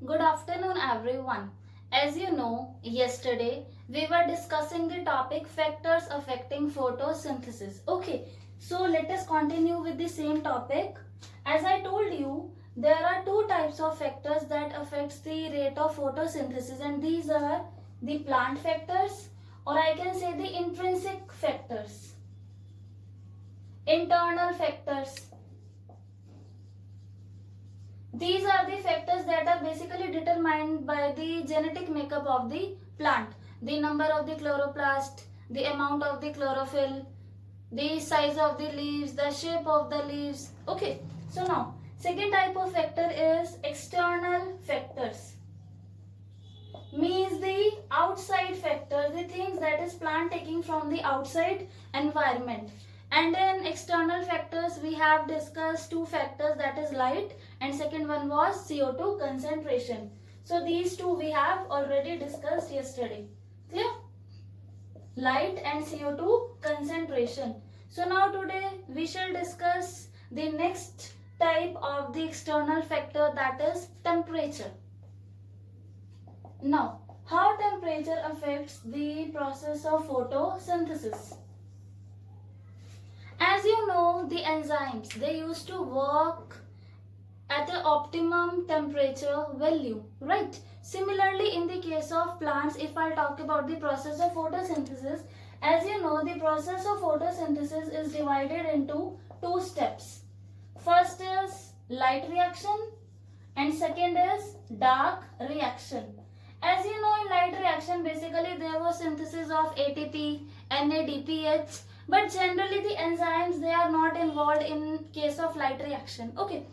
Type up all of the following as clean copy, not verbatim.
Good afternoon, everyone. As you know, yesterday we were discussing the topic factors affecting photosynthesis. Okay, so let us continue with the same topic. As I told you, there are two types of factors that affects the rate of photosynthesis, and these are the plant factors, or I can say the intrinsic factors, internal factors. These are the factors that are basically determined by the genetic makeup of the plant. The number of the chloroplast, the amount of the chlorophyll, the size of the leaves, the shape of the leaves. Okay, so now second type of factor is external factors. Means the outside factor, the things that is plant taking from the outside environment. And in external factors, we have discussed two factors, that is light, and second one was CO2 concentration. So these two we have already discussed yesterday. Clear? Light and CO2 concentration. So now today we shall discuss the next type of the external factor, that is temperature. Now, how temperature affects the process of photosynthesis? As you know, the enzymes, they used to work at the optimum temperature value, right? Similarly, in the case of plants, if I talk about the process of photosynthesis, as you know, the process of photosynthesis is divided into two steps. First is light reaction and second is dark reaction. As you know, in light reaction, basically there was synthesis of ATP, NADPH, but generally the enzymes, they are not involved in case of light reaction. Okay.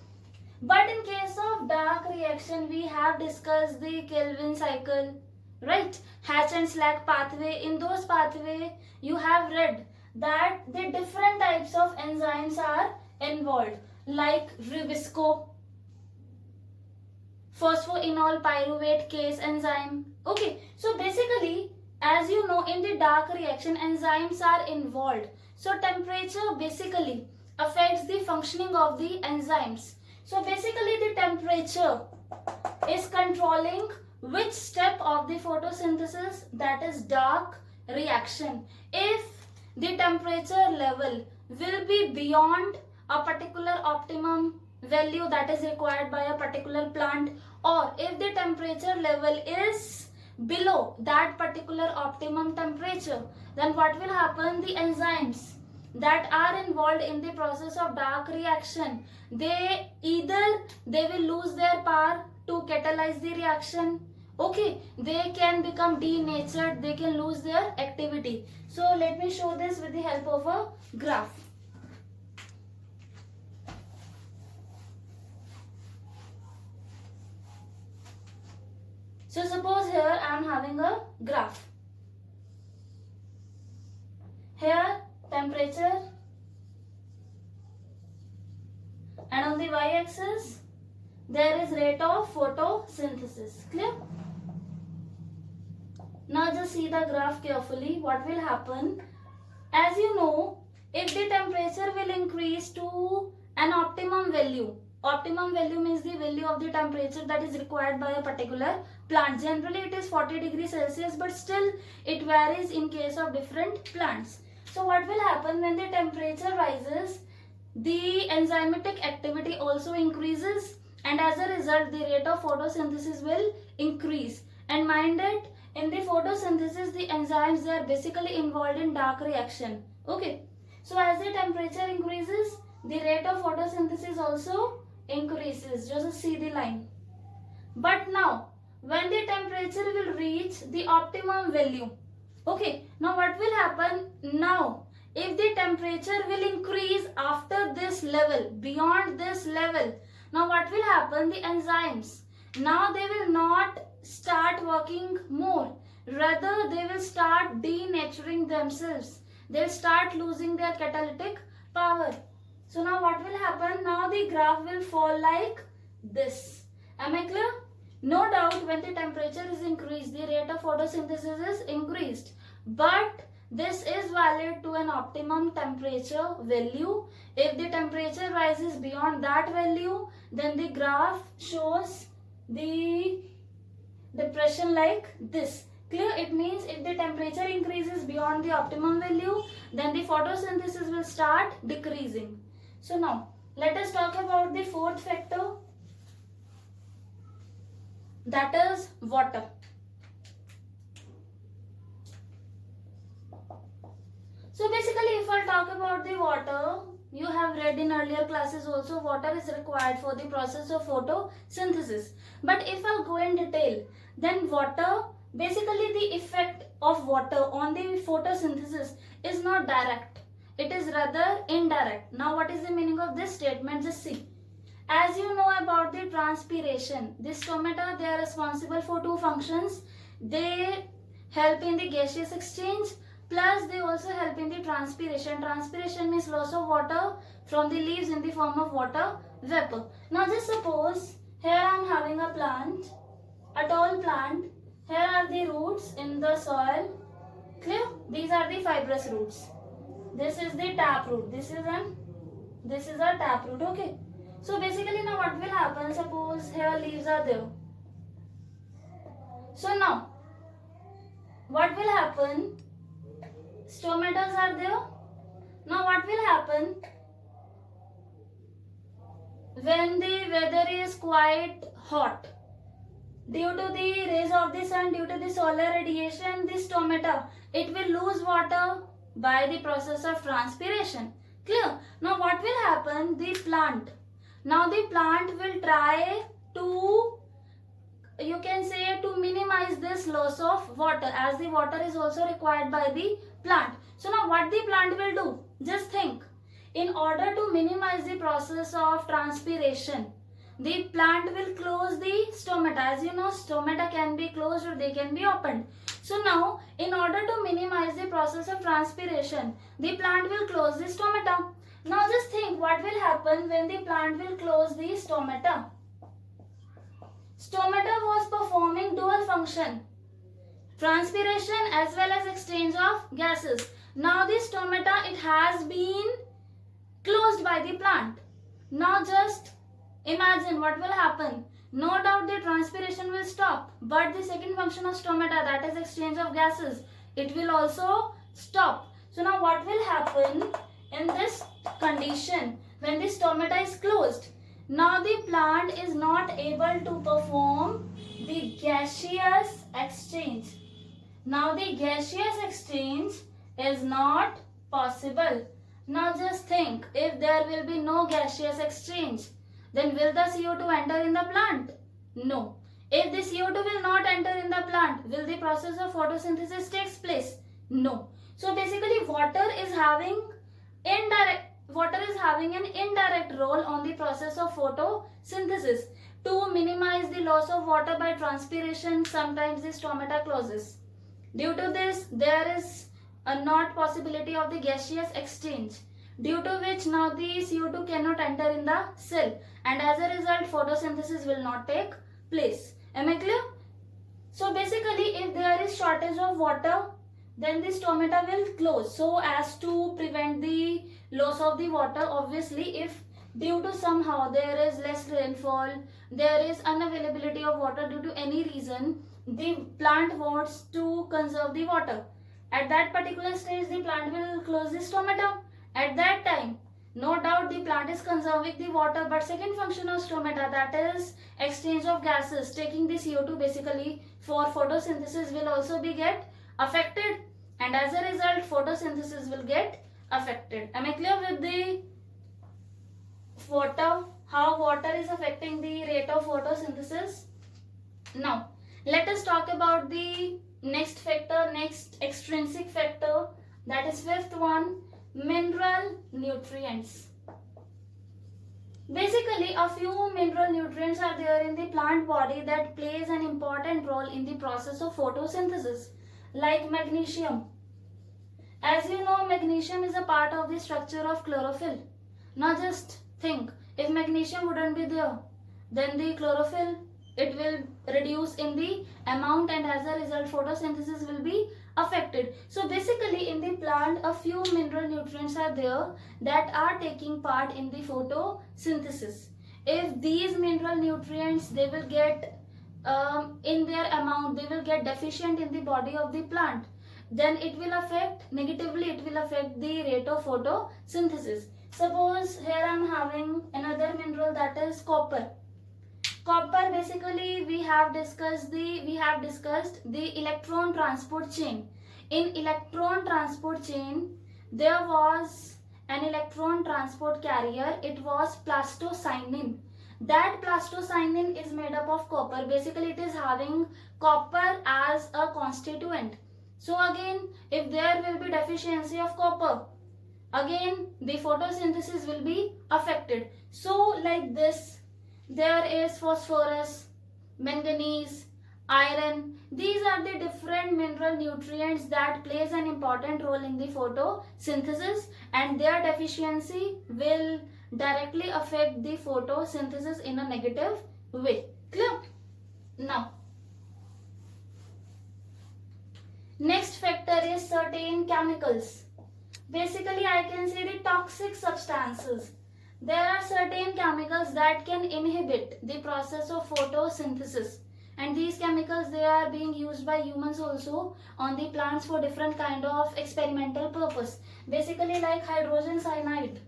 But in case of dark reaction, we have discussed the Calvin cycle, right? Hatch and Slack pathway. In those pathway, you have read that the different types of enzymes are involved, like Rubisco, phosphoenol pyruvate case enzyme. Okay, so basically, as you know, in the dark reaction, enzymes are involved. So temperature basically affects the functioning of the enzymes. So basically the temperature is controlling which step of the photosynthesis, that is dark reaction. If the temperature level will be beyond a particular optimum value that is required by a particular plant, or if the temperature level is below that particular optimum temperature, then what will happen? The enzymes that are involved in the process of dark reaction, they will lose their power to catalyze the reaction. Okay, they can become denatured, they can lose their activity. So let me show this with the help of a graph. So suppose here I am having a graph. Here temperature, and on the y-axis there is rate of photosynthesis. Clear? Now just see the graph carefully. What will happen? As you know, if the temperature will increase to an optimum value means the value of the temperature that is required by a particular plant. Generally it is 40 degrees Celsius, but still it varies in case of different plants. So what will happen when the temperature rises? The enzymatic activity also increases, and as a result the rate of photosynthesis will increase. And mind it, in the photosynthesis the enzymes, they are basically involved in dark reaction. Okay, so as the temperature increases, the rate of photosynthesis also increases. Just see the line. But now when the temperature will reach the optimum value, okay, now what will happen? Now if the temperature will increase after this level, beyond this level, now what will happen? The enzymes, now they will not start working more, rather they will start denaturing themselves, they'll start losing their catalytic power. So now what will happen? Now the graph will fall like this. Am I clear? No doubt when the temperature is increased, the rate of photosynthesis is increased, but this is valid to an optimum temperature value. If the temperature rises beyond that value, then the graph shows the depression like this. Clear? It means if the temperature increases beyond the optimum value, then the photosynthesis will start decreasing. So now let us talk about the fourth factor, that is water. So basically, if I talk about the water, you have read in earlier classes also, water is required for the process of photosynthesis. But if I'll go in detail, then water, basically the effect of water on the photosynthesis is not direct. It is rather indirect. Now what is the meaning of this statement? Just see. As you know about the transpiration, the stomata, they are responsible for two functions. They help in the gaseous exchange, plus they also help in the transpiration. Transpiration means loss of water from the leaves in the form of water vapor. Now just suppose here I am having a plant, a tall plant. Here are the roots in the soil. Clear? These are the fibrous roots. This is the tap root. This is a tap root. Okay. So basically now what will happen? Suppose here leaves are there. So now what will happen? Stomatas are there. Now what will happen? When the weather is quite hot, due to the rays of the sun, due to the solar radiation, the stomata, it will lose water by the process of transpiration. Clear? Now what will happen? The plant. Now the plant will try to, you can say, to minimize this loss of water, as the water is also required by the plant. So now what the plant will do? Just think. In order to minimize the process of transpiration, the plant will close the stomata. As you know, stomata can be closed or they can be opened. So now, in order to minimize the process of transpiration, the plant will close the stomata. Now just think what will happen when the plant will close the stomata. Stomata was performing dual function, transpiration as well as exchange of gases. Now the stomata, it has been closed by the plant. Now just imagine what will happen. No doubt the transpiration will stop, but the second function of stomata, that is exchange of gases, it will also stop. So now what will happen in this condition when the stomata is closed? Now the plant is not able to perform the gaseous exchange. Now the gaseous exchange is not possible. Now just think, if there will be no gaseous exchange, then will the CO2 enter in the plant? No. If the CO2 will not enter in the plant, will the process of photosynthesis takes place? No. So basically water is having an indirect role on the process of photosynthesis. To minimize the loss of water by transpiration, sometimes the stomata closes. Due to this, there is a not possibility of the gaseous exchange, due to which now the CO2 cannot enter in the cell, and as a result photosynthesis will not take place. Am I clear? So basically, if there is shortage of water, then the stomata will close, so as to prevent the loss of the water. Obviously, if due to somehow there is less rainfall, there is unavailability of water due to any reason, the plant wants to conserve the water. At that particular stage, the plant will close the stomata. At that time, no doubt the plant is conserving the water, but second function of stomata, that is exchange of gases, taking the CO2 basically for photosynthesis, will also be get affected, and as a result photosynthesis will get affected. Am I clear with the water, how water is affecting the rate of photosynthesis? Now let us talk about the next factor, next extrinsic factor, that is fifth one, mineral nutrients. Basically, a few mineral nutrients are there in the plant body that plays an important role in the process of photosynthesis, like magnesium. As you know, magnesium is a part of the structure of chlorophyll. Now just think, if magnesium wouldn't be there, then the chlorophyll, it will reduce in the amount, and as a result photosynthesis will be affected. So basically in the plant, a few mineral nutrients are there that are taking part in the photosynthesis. if these mineral nutrients they will get in their amount, they will get deficient in the body of the plant, then it will affect negatively, it will affect the rate of photosynthesis. Suppose here I am having another mineral, that is copper. Copper, basically we have discussed the electron transport chain. In electron transport chain there was an electron transport carrier, it was plastocyanin. That plastocyanin is made up of copper. Basically it is having copper as a constituent. So again, if there will be deficiency of copper, again the photosynthesis will be affected. So like this, there is phosphorus, manganese, iron. These are the different mineral nutrients that plays an important role in the photosynthesis, and their deficiency will directly affect the photosynthesis in a negative way. Clear? Now, next factor is certain chemicals. Basically I can say the toxic substances. There are certain chemicals that can inhibit the process of photosynthesis, and these chemicals they are being used by humans also on the plants for different kind of experimental purpose. Basically like hydrogen cyanide,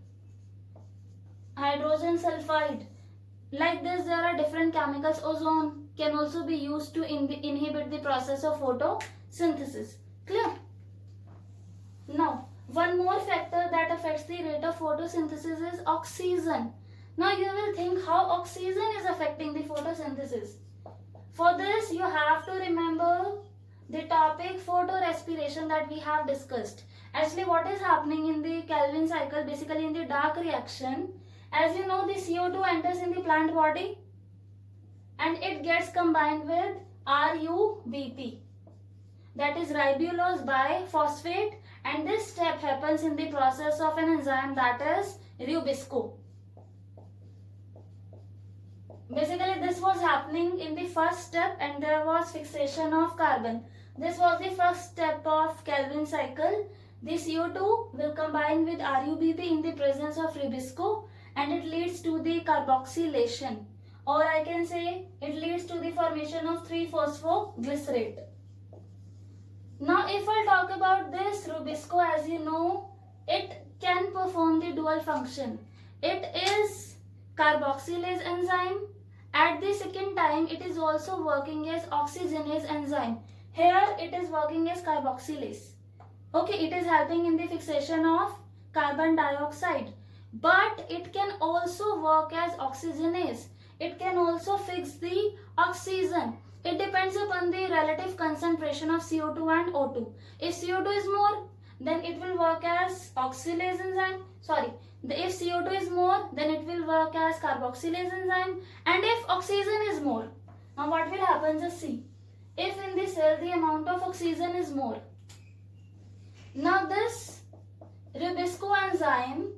hydrogen sulfide. Like this there are different chemicals. Ozone can also be used to inhibit the process of photosynthesis. Clear? Now, one more factor that affects the rate of photosynthesis is oxygen. Now you will think how oxygen is affecting the photosynthesis. For this you have to remember the topic photorespiration that we have discussed. Actually what is happening in the Calvin cycle, basically in the dark reaction, as you know the CO2 enters in the plant body and it gets combined with RUBP, that is ribulose biphosphate, and this step happens in the process of an enzyme that is Rubisco. Basically this was happening in the first step and there was fixation of carbon. This was the first step of Calvin cycle. The CO2 will combine with RUBP in the presence of Rubisco and it leads to the carboxylation, or I can say it leads to the formation of 3-phosphoglycerate. Now if I talk about this Rubisco, as you know, it can perform the dual function. It is carboxylase enzyme. At the second time it is also working as oxygenase enzyme. Here it is working as carboxylase. Okay, it is helping in the fixation of carbon dioxide. But it can also work as oxygenase. It can also fix the oxygen. It depends upon the relative concentration of CO2 and O2. If CO2 is more, then it will work as oxylase enzyme. If CO2 is more, then it will work as carboxylase enzyme. And if oxygen is more, now what will happen? Just see. If in the cell the amount of oxygen is more, now this Rubisco enzyme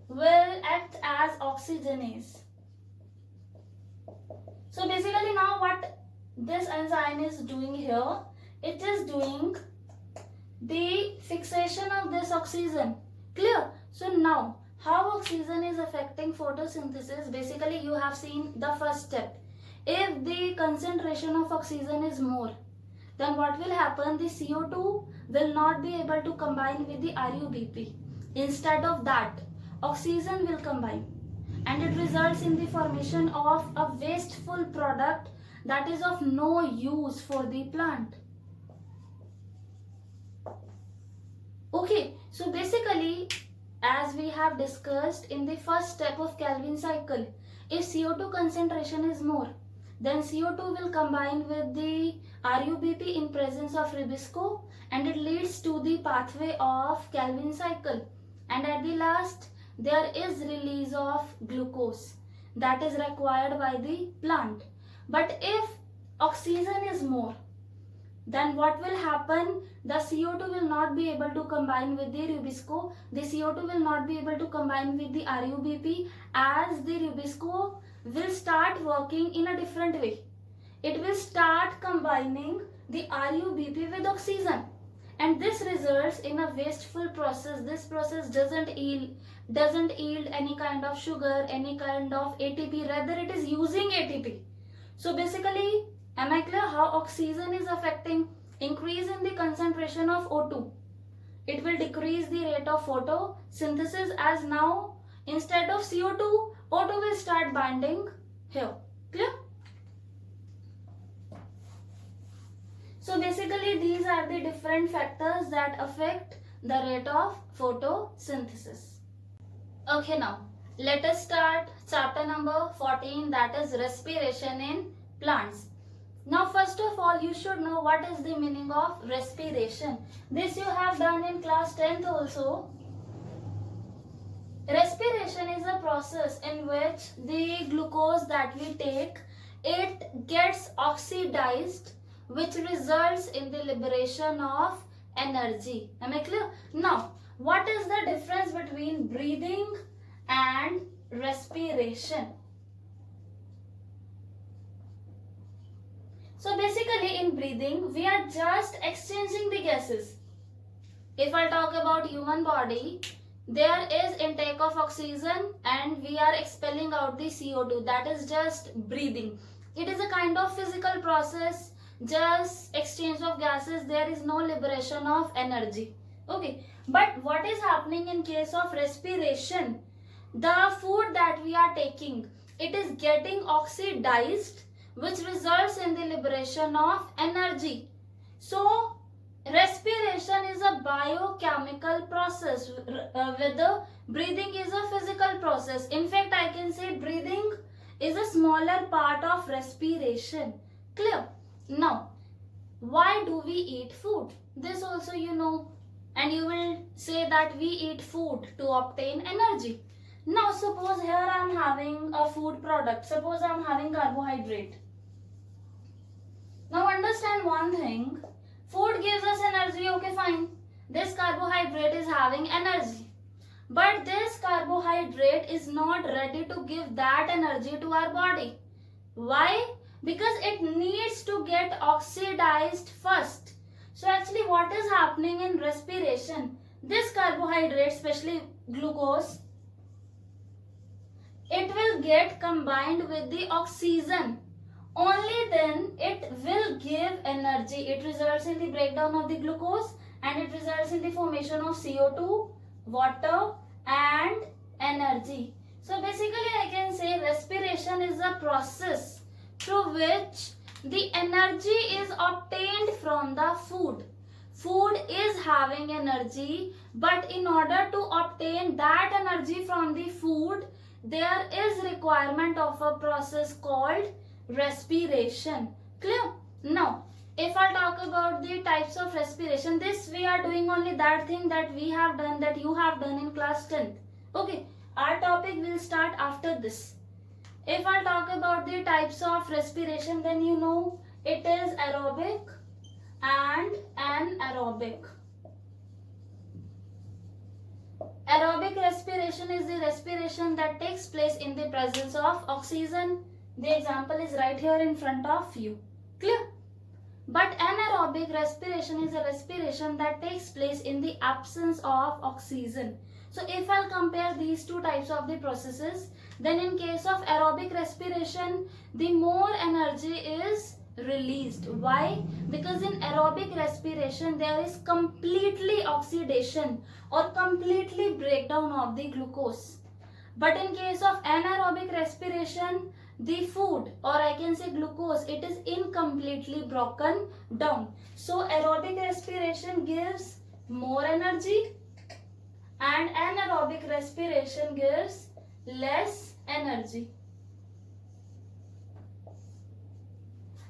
will act as oxygenase. So basically now what this enzyme is doing here, it is doing the fixation of this oxygen. Clear? So now how oxygen is affecting photosynthesis? Basically you have seen the first step. If the concentration of oxygen is more, then what will happen? The CO2 will not be able to combine with the RUBP. Instead of that, oxygen will combine and it results in the formation of a wasteful product that is of no use for the plant. Okay, so basically as we have discussed in the first step of Calvin cycle, if CO2 concentration is more, then CO2 will combine with the RUBP in presence of Rubisco and it leads to the pathway of Calvin cycle, and at the last there is release of glucose that is required by the plant. But if oxygen is more, then what will happen? The CO2 will not be able to combine with the Rubisco. The CO2 will not be able to combine with the RUBP, as the Rubisco will start working in a different way. It will start combining the RUBP with oxygen. and this results in a wasteful process. This process doesn't yield any kind of sugar, any kind of ATP, rather it is using ATP. So basically, am I clear how oxygen is affecting? Increase in the concentration of O2. It will decrease the rate of photosynthesis, as now instead of CO2, O2 will start binding here. Clear? So basically these are the different factors that affect the rate of photosynthesis. Okay, now let us start chapter number 14, that is respiration in plants. Now first of all you should know what is the meaning of respiration. This you have done in class 10th also. Respiration is a process in which the glucose that we take, it gets oxidized, which results in the liberation of energy. Am I clear? Now, what is the difference between breathing and respiration? So basically in breathing, we are just exchanging the gases. If I talk about human body, there is intake of oxygen and we are expelling out the CO2. That is just breathing. It is a kind of physical process, just exchange of gases. There is no liberation of energy. Okay, but what is happening in case of respiration? The food that we are taking, it is getting oxidized, which results in the liberation of energy. So respiration is a biochemical process, whether breathing is a physical process. In fact, I can say breathing is a smaller part of respiration. Clear? Now, why do we eat food? This also you know, and you will say that we eat food to obtain energy. Now suppose here I am having a food product. Suppose I am having carbohydrate. Now understand one thing. Food gives us energy, okay fine. This carbohydrate is having energy. But this carbohydrate is not ready to give that energy to our body. Why? Because it needs to get oxidized first. So actually what is happening in respiration? This carbohydrate, especially glucose, it will get combined with the oxygen. Only then it will give energy. It results in the breakdown of the glucose and it results in the formation of CO2, water and energy. So basically I can say respiration is a process through which the energy is obtained from the food. Food is having energy, but in order to obtain that energy from the food, there is requirement of a process called respiration. Clear? Now, if I talk about the types of respiration, this we are doing only that thing that we have done, that you have done in class 10th. Okay, our topic will start after this. If I talk about the types of respiration, then you know it is aerobic and anaerobic. Aerobic respiration is the respiration that takes place in the presence of oxygen. The example is right here in front of you. Clear? But anaerobic respiration is a respiration that takes place in the absence of oxygen. So if I'll compare these two types of the processes, then in case of aerobic respiration, the more energy is released. Why? Because in aerobic respiration, there is completely oxidation or completely breakdown of the glucose. But in case of anaerobic respiration, the food, or I can say glucose, it is incompletely broken down. So aerobic respiration gives more energy and anaerobic respiration gives less energy.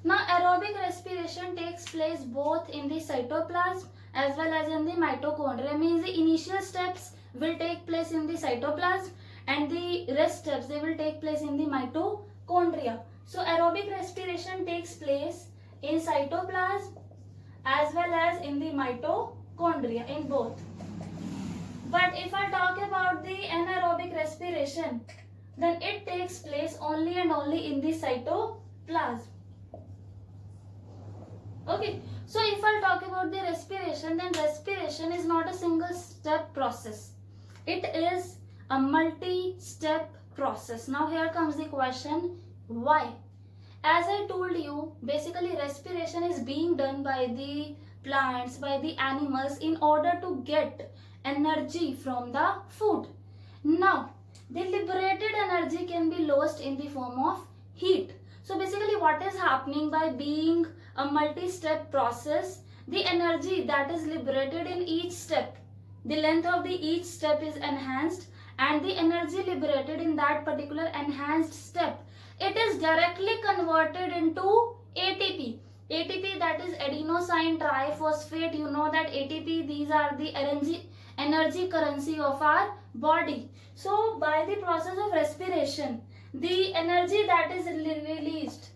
Now aerobic respiration takes place both in the cytoplasm as well as in the mitochondria. Means the initial steps will take place in the cytoplasm and the rest steps, they will take place in the mitochondria. So aerobic respiration takes place in cytoplasm as well as in the mitochondria, in both. But if I talk about the anaerobic respiration, then it takes place only and only in the cytoplasm. Okay, So if I'll talk about the respiration, then respiration is not a single step process. It is a multi-step process. Now here comes the question, why? As I told you, basically respiration is being done by the plants, by the animals in order to get energy from the food. Now, the liberated energy can be lost in the form of heat. So basically what is happening by being a multi-step process, the energy that is liberated in each step, the length of the each step is enhanced, and the energy liberated in that particular enhanced step, it is directly converted into ATP. ATP, that is adenosine triphosphate. You know that ATP, these are the energy currency of our body. So by the process of respiration, the energy that is released,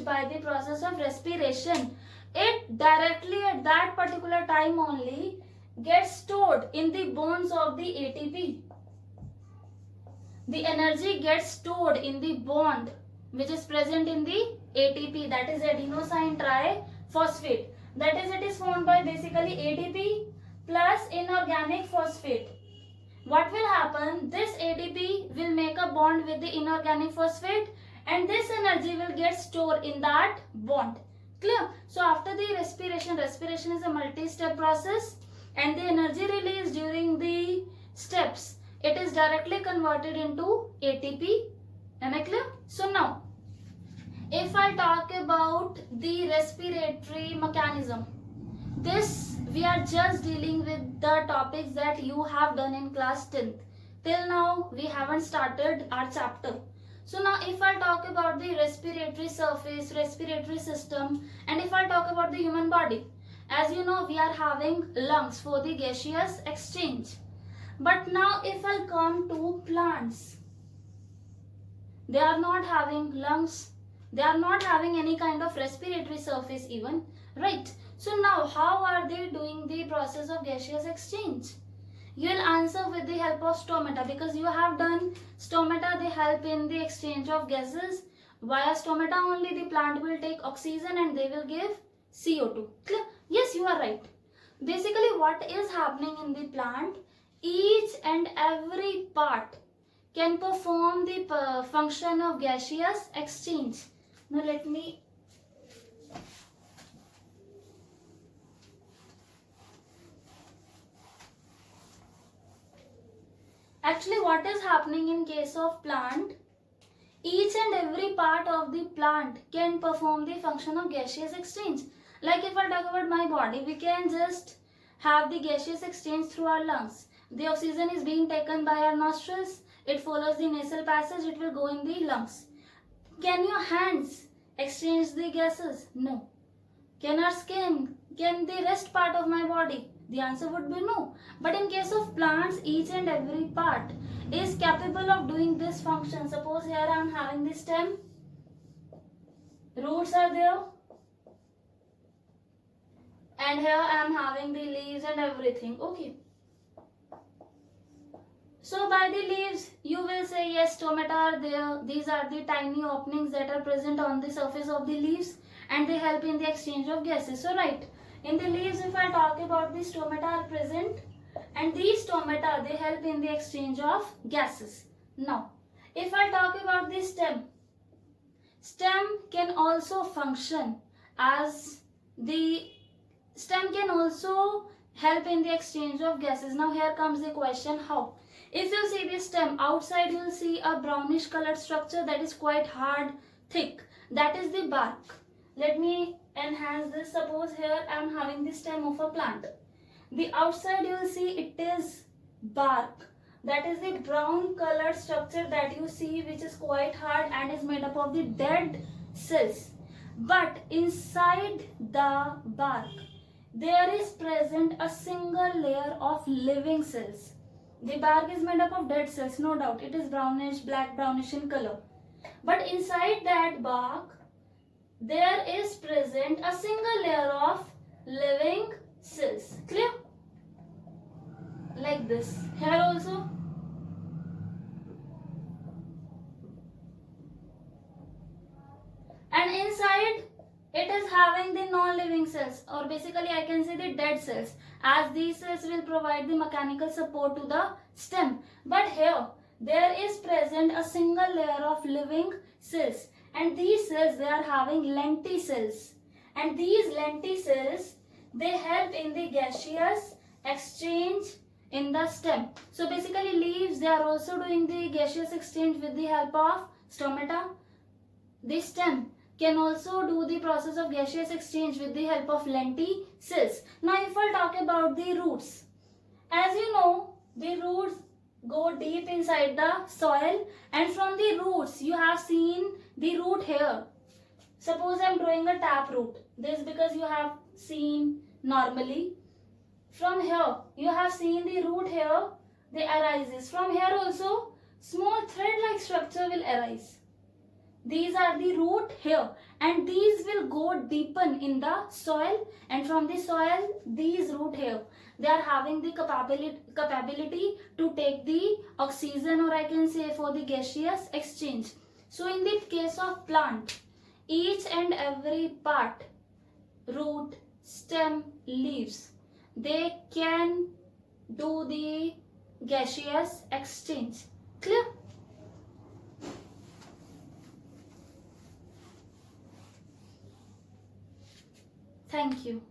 by the process of respiration, it directly at that particular time only gets stored in the bonds of the ATP. The energy gets stored in the bond which is present in the ATP, that is adenosine triphosphate. That is, it is formed by basically ATP plus inorganic phosphate. What will happen? This ATP will make a bond with the inorganic phosphate, and this energy will get stored in that bond. Clear? So after the respiration is a multi-step process, and the energy released during the steps, it is directly converted into ATP. Am I clear? So now, if I talk about the respiratory mechanism, this we are just dealing with the topics that you have done in class 10th. Till now, we haven't started our chapter. So now if I talk about the respiratory surface, respiratory system, and if I talk about the human body, as you know, we are having lungs for the gaseous exchange. But now if I come to plants, they are not having lungs, they are not having any kind of respiratory surface even, right? So now how are they doing the process of gaseous exchange? You will answer with the help of stomata, because you have done stomata, they help in the exchange of gases. Via stomata only the plant will take oxygen and they will give CO2. Clear? Yes, you are right. Basically what is happening in the plant, each and every part can perform the function of gaseous exchange. Now let me actually what is happening in case of plant, each and every part of the plant can perform the function of gaseous exchange. Like if I talk about my body, we can just have the gaseous exchange through our lungs. The oxygen is being taken by our nostrils, it follows the nasal passage, it will go in the lungs. Can your hands exchange the gases? No. Can our skin, can the rest part of my body? The answer would be no. But in case of plants, each and every part is capable of doing this function. Suppose here I am having the stem, roots are there, and here I am having the leaves and everything. Okay. So by the leaves, you will say yes, stomata are there. These are the tiny openings that are present on the surface of the leaves, and they help in the exchange of gases. So right, in the leaves, if I talk about the stomata are present, and these stomata, they help in the exchange of gases. Now, if I talk about the stem, stem can also function as the stem can also help in the exchange of gases. Now here comes the question, how? If you see the stem, outside you will see a brownish colored structure that is quite hard, thick. That is the bark. Let me enhance this. Suppose here I am having the stem of a plant. The outside you will see it is bark. That is the brown colored structure that you see, which is quite hard and is made up of the dead cells. But inside the bark, there is present a single layer of living cells. The bark is made up of dead cells, no doubt. It is brownish, black brownish in color. But inside that bark, there is present a single layer of living cells. Clear? Like this. Here also. And inside It is having the non-living cells, or basically I can say the dead cells, as these cells will provide the mechanical support to the stem. But here there is present a single layer of living cells, and these cells, they are having lenticels, and these lenticels, they help in the gaseous exchange in the stem. So basically leaves, they are also doing the gaseous exchange with the help of stomata. The stem can also do the process of gaseous exchange with the help of lenticels. Now if I talk about the roots, as you know, the roots go deep inside the soil, and from the roots you have seen the root here. Suppose I am drawing a tap root. This because you have seen normally. From here you have seen the root here, they arises. From here also small thread like structure will arise. These are the root here, and these will go deepen in the soil, and from the soil these root here, they are having the capability to take the oxygen, or I can say for the gaseous exchange. So in the case of plant, each and every part, root, stem, leaves, they can do the gaseous exchange. Clear? Thank you.